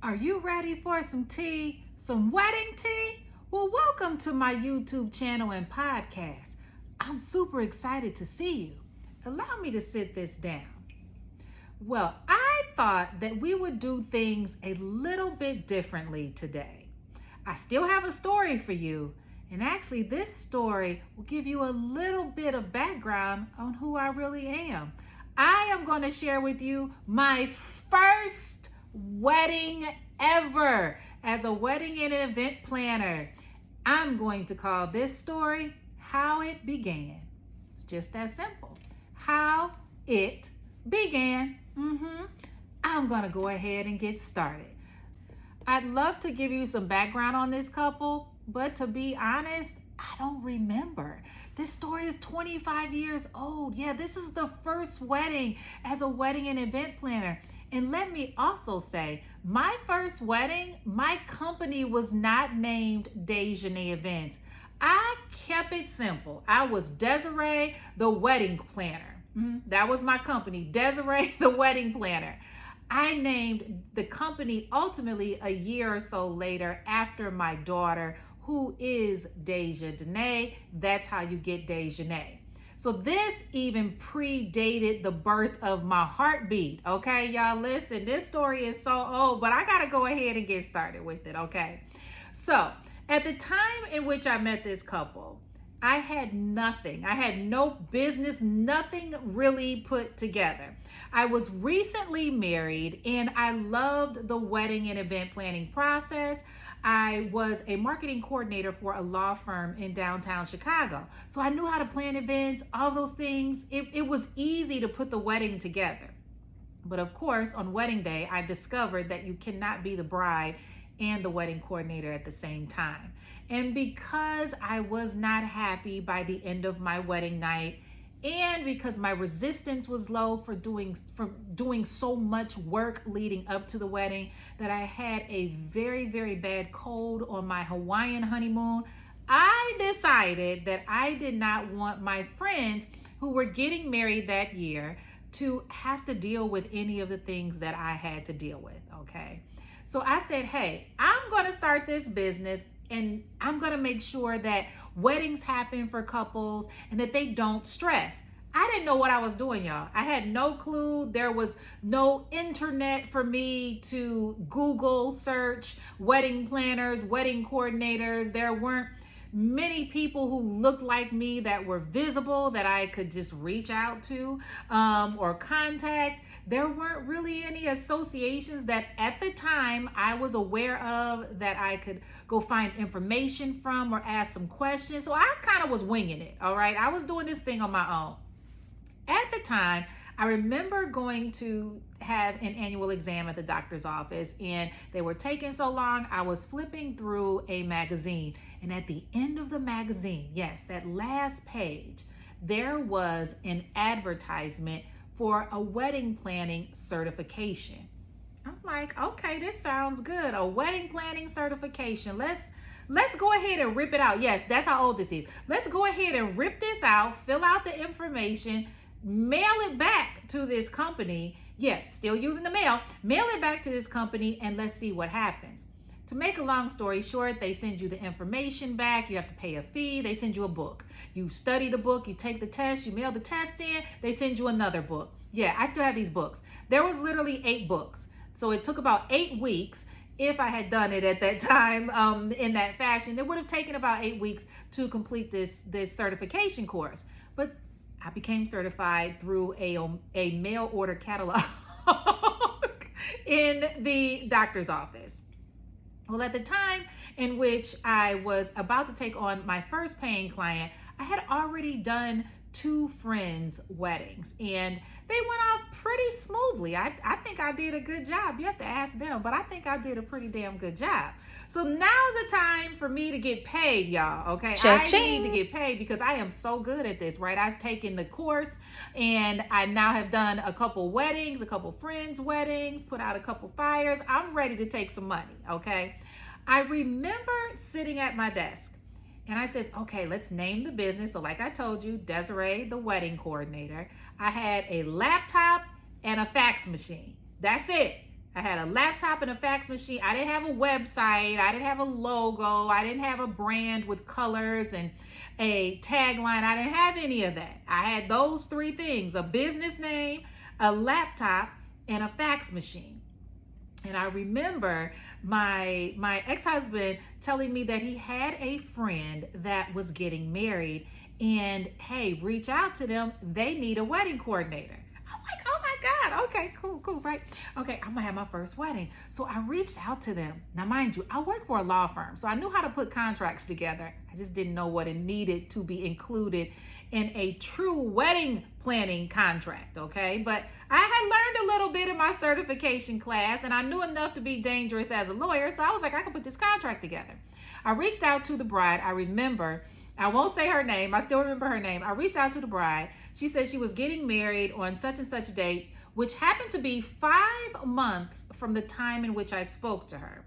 Are you ready for some tea? Some wedding tea? Well, welcome to my YouTube channel and podcast. I'm super excited to see you. Allow me to sit this down. Well, I thought that we would do things a little bit differently today. I still have a story for you, and actually this story will give you a little bit of background on who I really am. I am going to share with you my first wedding ever as a wedding and an event planner. I'm going to call this story How It Began. It's just that simple. How it began. I'm going to go ahead and get started. I'd love to give you some background on this couple, but to be honest, I don't remember. This story is 25 years old. Yeah, this is the first wedding as a wedding and event planner. And let me also say, my first wedding, my company was not named Dejanae Events. I kept it simple. I was Desiree, the wedding planner. That was my company, Desiree, the wedding planner. I named the company ultimately a year or so later after my daughter, who is Dejanae. That's how you get Dejanae. So this even predated the birth of my heartbeat. Okay, y'all, listen, this story is so old, but I got to go ahead and get started with it, okay? So at the time in which I met this couple, I had nothing. I had no business, nothing really put together. I was recently married and I loved the wedding and event planning process. I was a marketing coordinator for a law firm in downtown Chicago. So I knew how to plan events, all those things. It was easy to put the wedding together. But of course, on wedding day, I discovered that you cannot be the bride and the wedding coordinator at the same time. And because I was not happy by the end of my wedding night, and because my resistance was low for doing so much work leading up to the wedding, that I had a very, very bad cold on my Hawaiian honeymoon, I decided that I did not want my friends who were getting married that year to have to deal with any of the things that I had to deal with, okay? So I said, hey, I'm going to start this business and I'm going to make sure that weddings happen for couples and that they don't stress. I didn't know what I was doing, y'all. I had no clue. There was no internet for me to Google search wedding planners, wedding coordinators. There weren't many people who looked like me that were visible that I could just reach out to or contact. There weren't really any associations that at the time I was aware of that I could go find information from or ask some questions. So I kind of was winging it, all right? I was doing this thing on my own. At the time, I remember going to have an annual exam at the doctor's office and they were taking so long, I was flipping through a magazine. And at the end of the magazine, yes, that last page, there was an advertisement for a wedding planning certification. I'm like, okay, this sounds good. A wedding planning certification. Let's go ahead and rip it out. Yes, that's how old this is. Let's go ahead and rip this out, fill out the information, mail it back to this company. Yeah, still using the mail it back to this company and let's see what happens. To make a long story short, they send you the information back. You have to pay a fee. They send you a book. You study the book, you take the test, you mail the test in, they send you another book. Yeah, I still have these books. There was literally 8 books. So it took about 8 weeks. If I had done it at that time in that fashion, it would have taken about 8 weeks to complete this certification course. But I became certified through a mail order catalog in the doctor's office. Well, at the time in which I was about to take on my first paying client, I had already done 2 friends' weddings and they went off pretty smoothly. I think I did a good job. You have to ask them, but I think I did a pretty damn good job. So now's the time for me to get paid, y'all, okay? Cha-ching. I need to get paid because I am so good at this, right? I've taken the course and I now have done a couple weddings, a couple friends' weddings, put out a couple fires. I'm ready to take some money, okay? I remember sitting at my desk and I says, okay, let's name the business. So like I told you, Desiree, the wedding coordinator. I had a laptop and a fax machine. That's it. I had a laptop and a fax machine. I didn't have a website. I didn't have a logo. I didn't have a brand with colors and a tagline. I didn't have any of that. I had those three things: a business name, a laptop, and a fax machine. And I remember my ex-husband telling me that he had a friend that was getting married, and hey, reach out to them. They need a wedding coordinator. I'm like, oh my God, okay, cool, right? Okay, I'm gonna have my first wedding. So I reached out to them. Now, mind you, I work for a law firm, so I knew how to put contracts together. I just didn't know what it needed to be included in a true wedding planning contract, okay? But I had learned a little bit in my certification class, and I knew enough to be dangerous as a lawyer, so I was like, I can put this contract together. I reached out to the bride. I remember, I won't say her name. I still remember her name. I reached out to the bride. She said she was getting married on such and such a date, which happened to be 5 months from the time in which I spoke to her.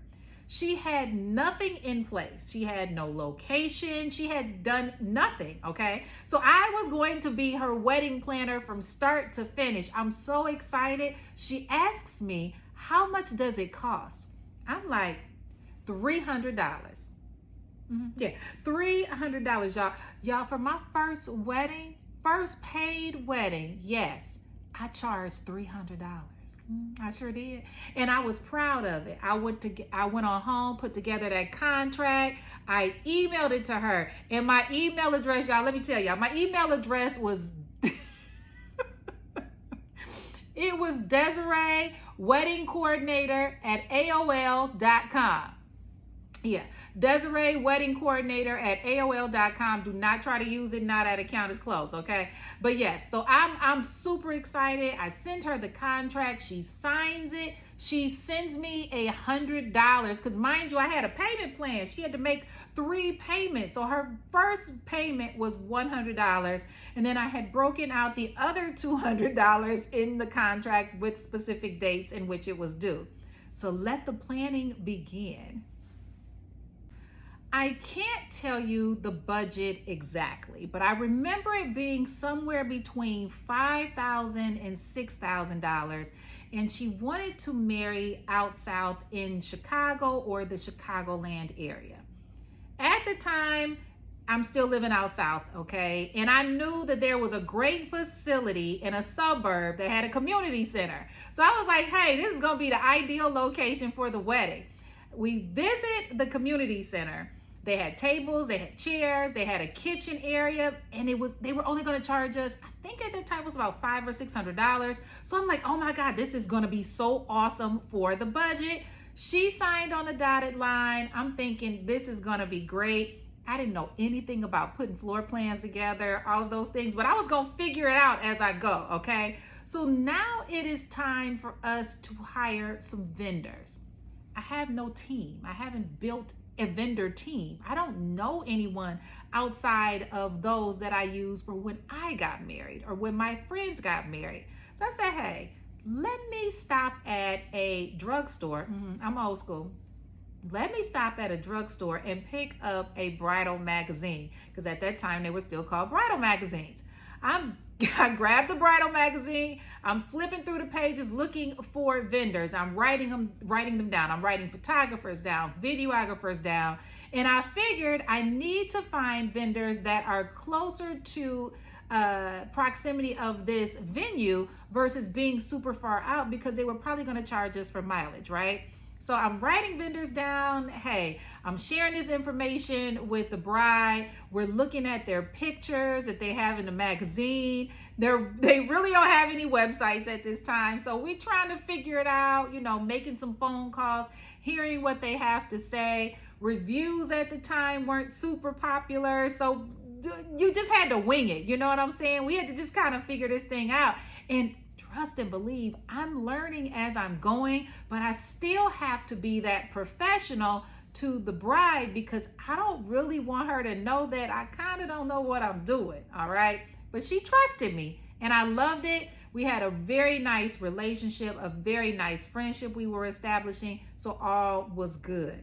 She had nothing in place. She had no location. She had done nothing, okay? So I was going to be her wedding planner from start to finish. I'm so excited. She asks me, how much does it cost? I'm like, $300. Yeah, $300, y'all. Y'all, for my first wedding, first paid wedding, yes, I charged $300. I sure did. And I was proud of it. I went on home, put together that contract. I emailed it to her. And my email address, y'all, let me tell y'all, my email address was it was Desiree Wedding Coordinator at AOL.com. Yeah, Desiree Wedding Coordinator at AOL.com. Do not try to use it. Now that account is closed, okay? But yes, so I'm super excited. I send her the contract. She signs it. She sends me $100 because, mind you, I had a payment plan. She had to make 3 payments. So her first payment was $100, and then I had broken out the other $200 in the contract with specific dates in which it was due. So let the planning begin. I can't tell you the budget exactly, but I remember it being somewhere between $5,000 and $6,000, and she wanted to marry out south in Chicago or the Chicagoland area. At the time, I'm still living out south, okay? And I knew that there was a great facility in a suburb that had a community center. So I was like, hey, this is gonna be the ideal location for the wedding. We visit the community center. They had tables, they had chairs, they had a kitchen area, and they were only going to charge us, I think at that time it was about $500 or $600. So I'm like, oh my God, this is going to be so awesome for the budget. She signed on a dotted line. I'm thinking this is going to be great. I didn't know anything about putting floor plans together, all of those things, but I was going to figure it out as I go, okay? So now it is time for us to hire some vendors. I have no team. I haven't built a vendor team. I don't know anyone outside of those that I used for when I got married or when my friends got married. So I said, hey, let me stop at a drugstore. I'm old school. Let me stop at a drugstore and pick up a bridal magazine, because at that time they were still called bridal magazines. I grabbed the bridal magazine. I'm flipping through the pages looking for vendors. I'm writing them down. I'm writing photographers down, videographers down. And I figured I need to find vendors that are closer to proximity of this venue versus being super far out, because they were probably going to charge us for mileage, right? So I'm writing vendors down. Hey, I'm sharing this information with the bride. We're looking at their pictures that they have in the magazine. They really don't have any websites at this time. So we're trying to figure it out, making some phone calls, hearing what they have to say. Reviews at the time weren't super popular. So you just had to wing it. You know what I'm saying? We had to just kind of figure this thing out. And trust and believe, I'm learning as I'm going, but I still have to be that professional to the bride, because I don't really want her to know that I kind of don't know what I'm doing, all right? But she trusted me, and I loved it. We had a very nice relationship, a very nice friendship we were establishing, so all was good.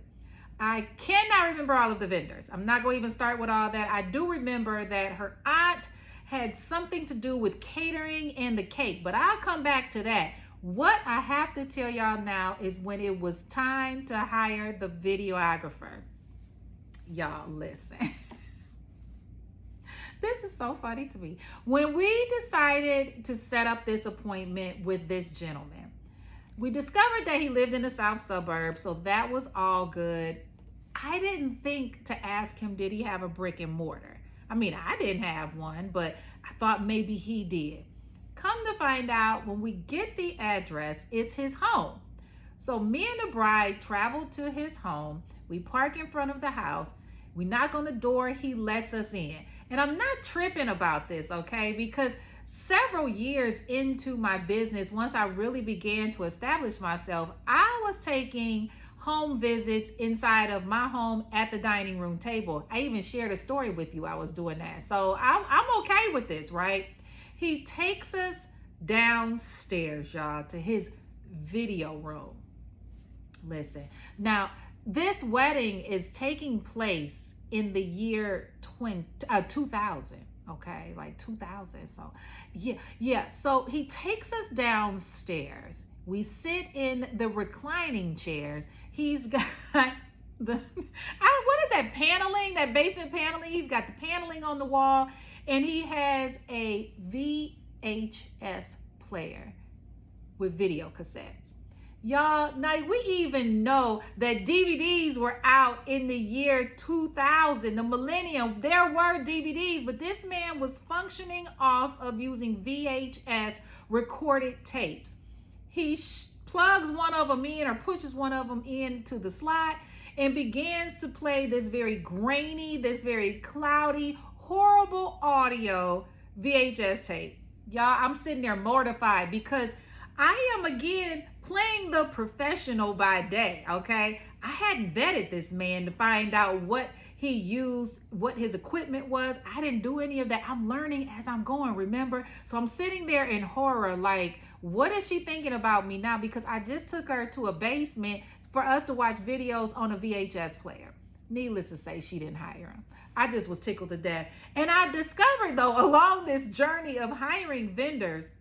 I cannot remember all of the vendors. I'm not going to even start with all that. I do remember that her aunt had something to do with catering and the cake, but I'll come back to that. What I have to tell y'all now is when it was time to hire the videographer. Y'all listen. This is so funny to me. When we decided to set up this appointment with this gentleman, we discovered that he lived in the south suburbs, so that was all good. I didn't think to ask him, did he have a brick and mortar? I mean, I didn't have one, but I thought maybe he did. Come to find out, when we get the address, it's his home. So me and the bride traveled to his home. We park in front of the house. We knock on the door. He lets us in. And I'm not tripping about this, okay? Because several years into my business, once I really began to establish myself, I was taking home visits inside of my home at the dining room table. I even shared a story with you. I was doing that. So I'm okay with this, right? He takes us downstairs, y'all, to his video room. Listen, now this wedding is taking place in the year 2000. Okay, like 2000. So yeah. So he takes us downstairs. We sit in the reclining chairs. He's got what is that paneling, that basement paneling? He's got the paneling on the wall, and he has a VHS player with video cassettes. Y'all, now we even know that DVDs were out in the year 2000, the millennium. There were DVDs, but this man was functioning off of using VHS recorded tapes. He plugs one of them in, or pushes one of them into the slot, and begins to play this very grainy, this very cloudy, horrible audio VHS tape. Y'all, I'm sitting there mortified because I am again playing the professional by day, okay? I hadn't vetted this man to find out what he used, what his equipment was. I didn't do any of that. I'm learning as I'm going, remember? So I'm sitting there in horror like, what is she thinking about me now? Because I just took her to a basement for us to watch videos on a VHS player. Needless to say, she didn't hire him. I just was tickled to death. And I discovered, though, along this journey of hiring vendors,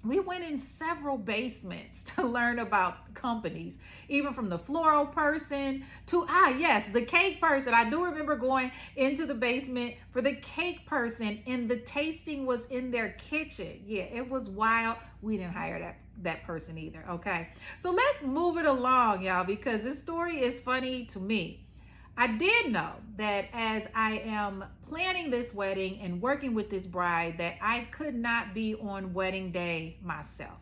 we went in several basements to learn about companies, even from the floral person to, the cake person. I do remember going into the basement for the cake person, and the tasting was in their kitchen. Yeah, it was wild. We didn't hire that person either, okay? So let's move it along, y'all, because this story is funny to me. I did know that as I am planning this wedding and working with this bride, that I could not be on wedding day myself.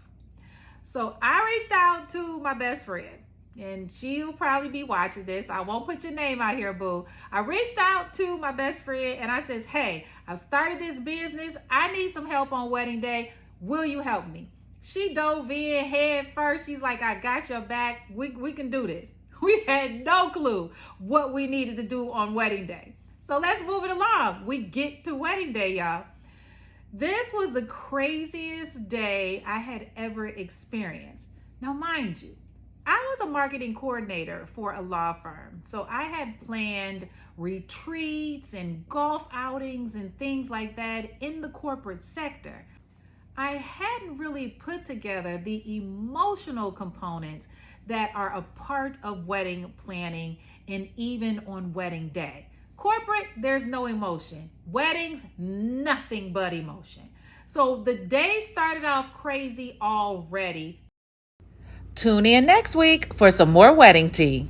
So I reached out to my best friend, and she'll probably be watching this. I won't put your name out here, boo. I reached out to my best friend and I says, hey, I've started this business. I need some help on wedding day. Will you help me? She dove in head first. She's like, I got your back. We can do this. We had no clue what we needed to do on wedding day. So let's move it along. We get to wedding day, y'all. This was the craziest day I had ever experienced. Now, mind you, I was a marketing coordinator for a law firm. So I had planned retreats and golf outings and things like that in the corporate sector. I hadn't really put together the emotional components that are a part of wedding planning, and even on wedding day. Corporate, there's no emotion. Weddings, nothing but emotion. So the day started off crazy already. Tune in next week for some more wedding tea.